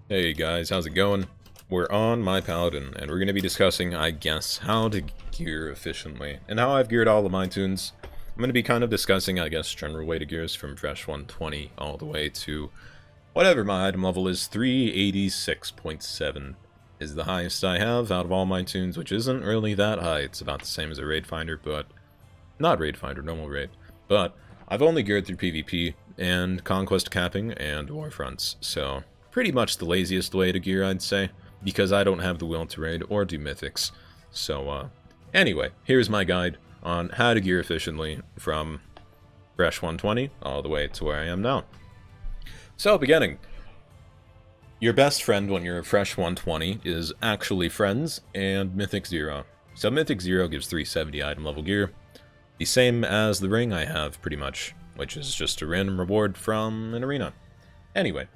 Hey guys, how's it going? We're on my Paladin, and we're going to be discussing, I guess, how to gear efficiently, and how I've geared all of my tunes. I'm going to be kind of discussing, I guess, general way to gears from fresh 120 all the way to whatever my item level is. 386.7 is the highest I have out of all my tunes, which isn't really that high. It's about the same as a raid finder, but not raid finder, normal raid. But I've only geared through PvP and conquest capping and warfronts, so pretty much the laziest way to gear, I'd say, because I don't have the will to raid or do mythics. So, anyway, here's my guide on how to gear efficiently from fresh 120 all the way to where I am now. So, beginning. Your best friend when you're fresh 120 is actually friends and Mythic 0. So Mythic 0 gives 370 item level gear, the same as the ring I have, pretty much, which is just a random reward from an arena. Anyway,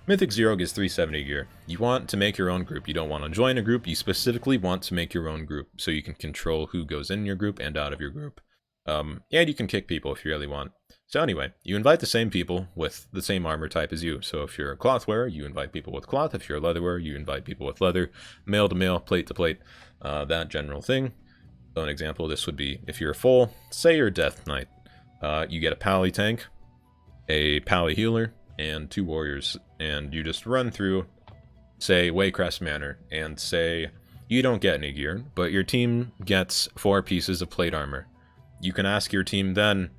Mythic 0 gives 370 gear. You want to make your own group. You don't want to join a group. You specifically want to make your own group so you can control who goes in your group and out of your group. And you can kick people if you really want. So anyway, you invite the same people with the same armor type as you. So if you're a cloth wearer, you invite people with cloth. If you're a leather wearer, you invite people with leather. Male to male, plate to plate, that general thing. So an example of this would be if you're full, say you're a Death Knight. You get a Pally tank, a Pally healer, and 2 warriors, and you just run through, say, Waycrest Manor, and say you don't get any gear, but your team gets 4 pieces of plate armor. You can ask your team then,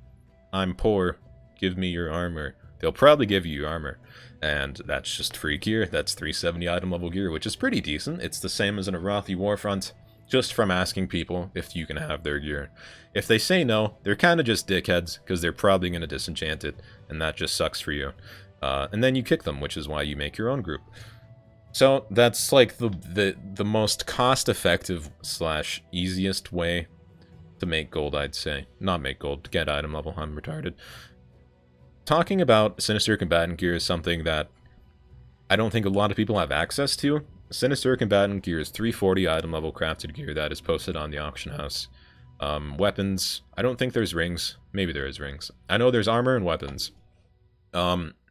I'm poor, give me your armor. They'll probably give you your armor, and that's just free gear. That's 370 item level gear, which is pretty decent. It's the same as in a Rothy Warfront, just from asking people if you can have their gear. If they say no, they're kind of just dickheads, because they're probably going to disenchant it, and that just sucks for you. And then you kick them, which is why you make your own group. So that's like the most cost-effective / easiest way to make gold, I'd say. Not make gold, to get item level. I'm retarded. Talking about Sinister Combatant gear is something that I don't think a lot of people have access to. Sinister Combatant gear is 340 item level crafted gear that is posted on the auction house. Weapons, I don't think there's rings. Maybe there is rings. I know there's armor and weapons.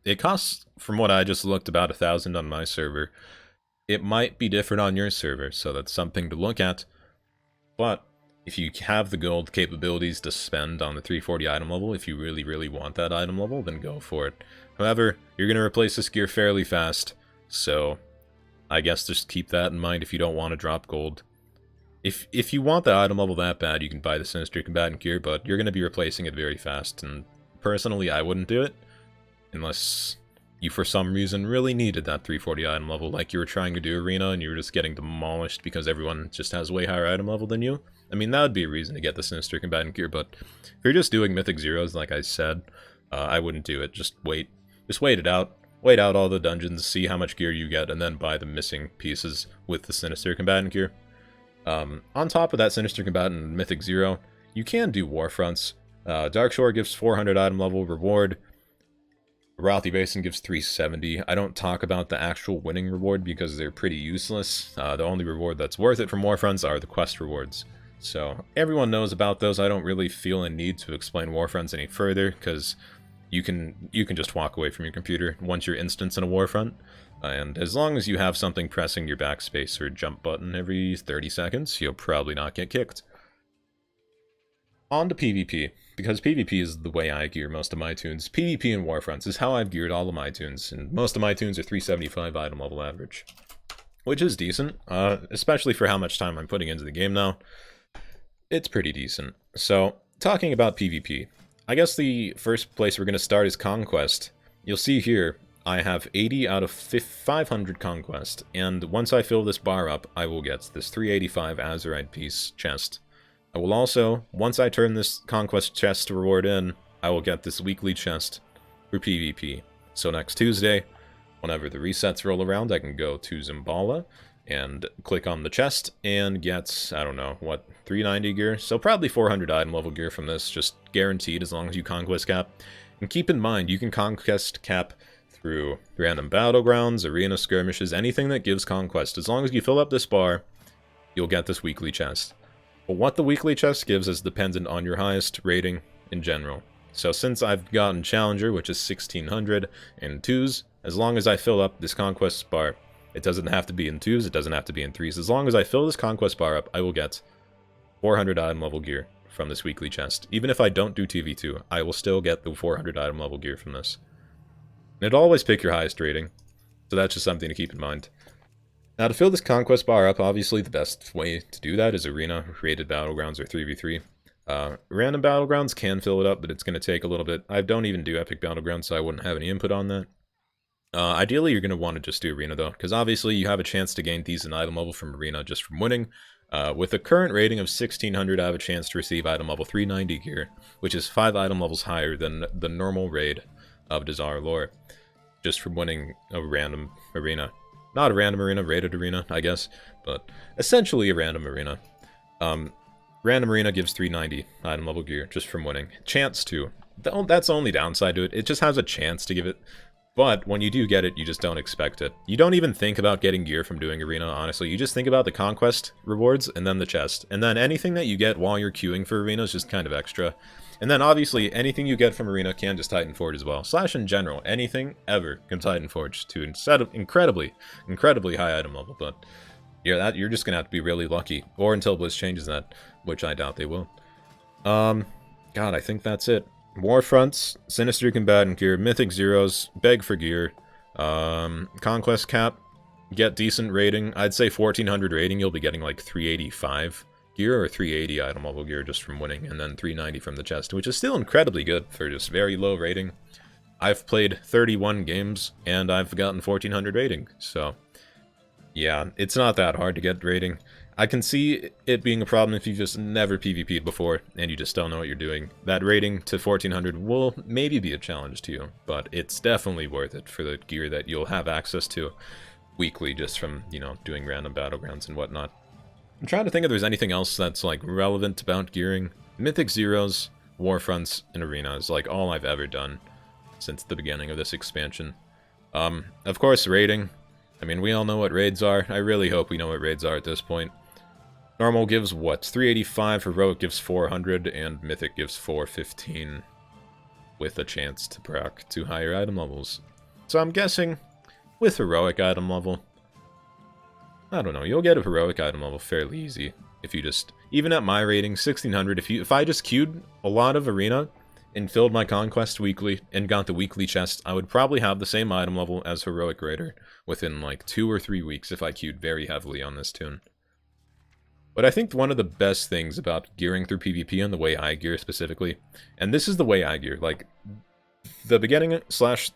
It costs, from what I just looked, about 1,000 on my server. It might be different on your server, so that's something to look at. But if you have the gold capabilities to spend on the 340 item level, if you really, really want that item level, then go for it. However, you're going to replace this gear fairly fast, so I guess just keep that in mind if you don't want to drop gold. If you want the item level that bad, you can buy the Sinister Combatant gear, but you're going to be replacing it very fast, and personally, I wouldn't do it. Unless you, for some reason, really needed that 340 item level, like you were trying to do Arena and you were just getting demolished because everyone just has way higher item level than you. I mean, that would be a reason to get the Sinister Combatant gear, but if you're just doing Mythic Zeros, like I said, I wouldn't do it. Just wait. Just wait it out. Wait out all the dungeons, see how much gear you get, and then buy the missing pieces with the Sinister Combatant gear. On top of that Sinister Combatant Mythic Zero, you can do Warfronts. Darkshore gives 400 item level reward. Rothy Basin gives 370. I don't talk about the actual winning reward because they're pretty useless. The only reward that's worth it from Warfronts are the quest rewards. So everyone knows about those. I don't really feel a need to explain Warfronts any further because you can just walk away from your computer once you're instanced in a Warfront. And as long as you have something pressing your backspace or jump button every 30 seconds, you'll probably not get kicked. On to PvP, because PvP is the way I gear most of my tunes. PvP and Warfronts is how I've geared all of my tunes, and most of my tunes are 375 item level average. Which is decent, especially for how much time I'm putting into the game now. It's pretty decent. So, talking about PvP, I guess the first place we're going to start is Conquest. You'll see here, I have 80 out of 500 Conquest, and once I fill this bar up, I will get this 385 Azurite piece chest. I will also, once I turn this Conquest chest reward in, I will get this weekly chest for PvP. So next Tuesday, whenever the resets roll around, I can go to Zimbala and click on the chest and get, I don't know, what, 390 gear? So probably 400 item level gear from this, just guaranteed as long as you Conquest cap. And keep in mind, you can Conquest cap through random battlegrounds, arena skirmishes, anything that gives Conquest. As long as you fill up this bar, you'll get this weekly chest. But what the weekly chest gives is dependent on your highest rating in general. So since I've gotten Challenger, which is 1600, and 2s, as long as I fill up this Conquest bar, It doesn't have to be in 2s, it doesn't have to be in 3s. As long as I fill this conquest bar up, I will get 400 item level gear from this weekly chest. Even if I don't do TV2, I will still get the 400 item level gear from this. And it'll always pick your highest rating, so that's just something to keep in mind. Now, to fill this conquest bar up, obviously the best way to do that is arena, rated battlegrounds, or 3v3. Random battlegrounds can fill it up, but it's going to take a little bit. I don't even do epic battlegrounds, so I wouldn't have any input on that. Ideally, you're going to want to just do arena, though, because obviously you have a chance to gain decent item level from arena just from winning. With a current rating of 1600, I have a chance to receive item level 390 gear, which is 5 item levels higher than the normal raid of Desire Lore, just from winning a random arena. Not a random arena, rated arena, I guess, but essentially a random arena. Random arena gives 390 item level gear just from winning. Chance to. That's the only downside to it. It just has a chance to give it. But when you do get it, you just don't expect it. You don't even think about getting gear from doing arena, honestly. You just think about the conquest rewards and then the chest. And then anything that you get while you're queuing for arena is just kind of extra. And then obviously anything you get from arena can just Titan Forge as well. Slash in general, anything ever can Titan Forge to instead of incredibly high item level. But yeah, you're just gonna have to be really lucky. Or until Blizz changes that, which I doubt they will. God, I think that's it. Warfronts, Sinister Combatant gear, Mythic Zeros, beg for gear, Conquest cap, get decent rating. I'd say 1400 rating, you'll be getting like 385 gear or 380 item level gear just from winning, and then 390 from the chest, which is still incredibly good for just very low rating. I've played 31 games, and I've gotten 1400 rating, so yeah, it's not that hard to get rating. I can see it being a problem if you've just never PvP'd before and you just don't know what you're doing. That rating to 1400 will maybe be a challenge to you, but it's definitely worth it for the gear that you'll have access to weekly just from, you know, doing random battlegrounds and whatnot. I'm trying to think if there's anything else that's, like, relevant about gearing. Mythic Zeros, Warfronts, and Arena is, like, all I've ever done since the beginning of this expansion. Of course, raiding. I mean, we all know what raids are. I really hope we know what raids are at this point. Normal gives what? 385, Heroic gives 400, and Mythic gives 415, with a chance to proc to higher item levels. So I'm guessing, with Heroic item level, I don't know, you'll get a Heroic item level fairly easy. If you just, even at my rating, 1600, if I just queued a lot of Arena, and filled my Conquest weekly, and got the weekly chest, I would probably have the same item level as Heroic Raider within like 2 or 3 weeks if I queued very heavily on this tune. But I think one of the best things about gearing through PvP and the way I gear specifically, and this is the way I gear, like, the beginning slash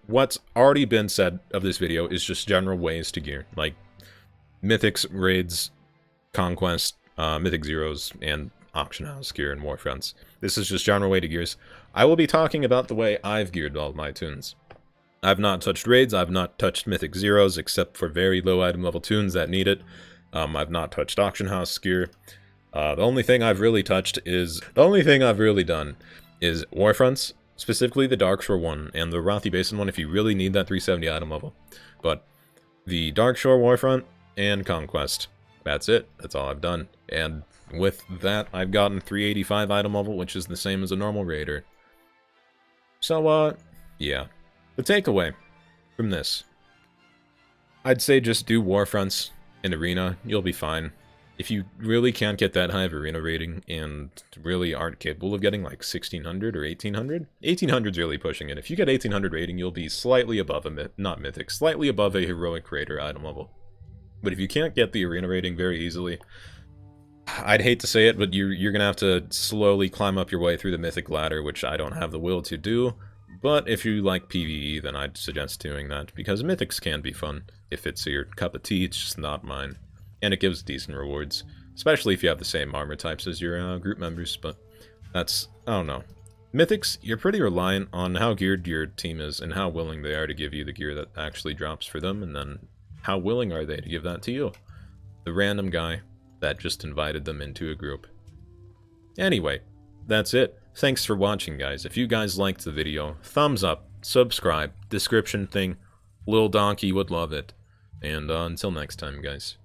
what's already been said of this video is just general ways to gear, like Mythics, Raids, Conquest, Mythic Zeros, and Auction House gear and Warfronts. This is just general way to gears. I will be talking about the way I've geared all my tunes. I've not touched Raids, I've not touched Mythic Zeros, except for very low item level tunes that need it. I've not touched Auction House gear. The only thing I've really done is Warfronts, specifically the Darkshore one, and the Rothi Basin one if you really need that 370 item level. But the Darkshore Warfront and Conquest, that's it. That's all I've done. And with that, I've gotten 385 item level, which is the same as a normal raider. So, yeah. The takeaway from this, I'd say just do Warfronts in Arena, you'll be fine. If you really can't get that high of Arena rating and really aren't capable of getting like 1600 or 1800, 1800's really pushing it. If you get 1800 rating, you'll be slightly above not Mythic, slightly above a Heroic Raider item level. But if you can't get the Arena rating very easily, I'd hate to say it, but you're gonna have to slowly climb up your way through the Mythic ladder, which I don't have the will to do. But if you like PvE, then I'd suggest doing that, because Mythics can be fun. If it's your cup of tea, it's just not mine. And it gives decent rewards, especially if you have the same armor types as your group members, but that's, I don't know. Mythics, you're pretty reliant on how geared your team is and how willing they are to give you the gear that actually drops for them, and then how willing are they to give that to you? The random guy that just invited them into a group. Anyway, that's it. Thanks for watching, guys. If you guys liked the video, thumbs up, subscribe, description thing. Lil Donkey would love it. And until next time, guys.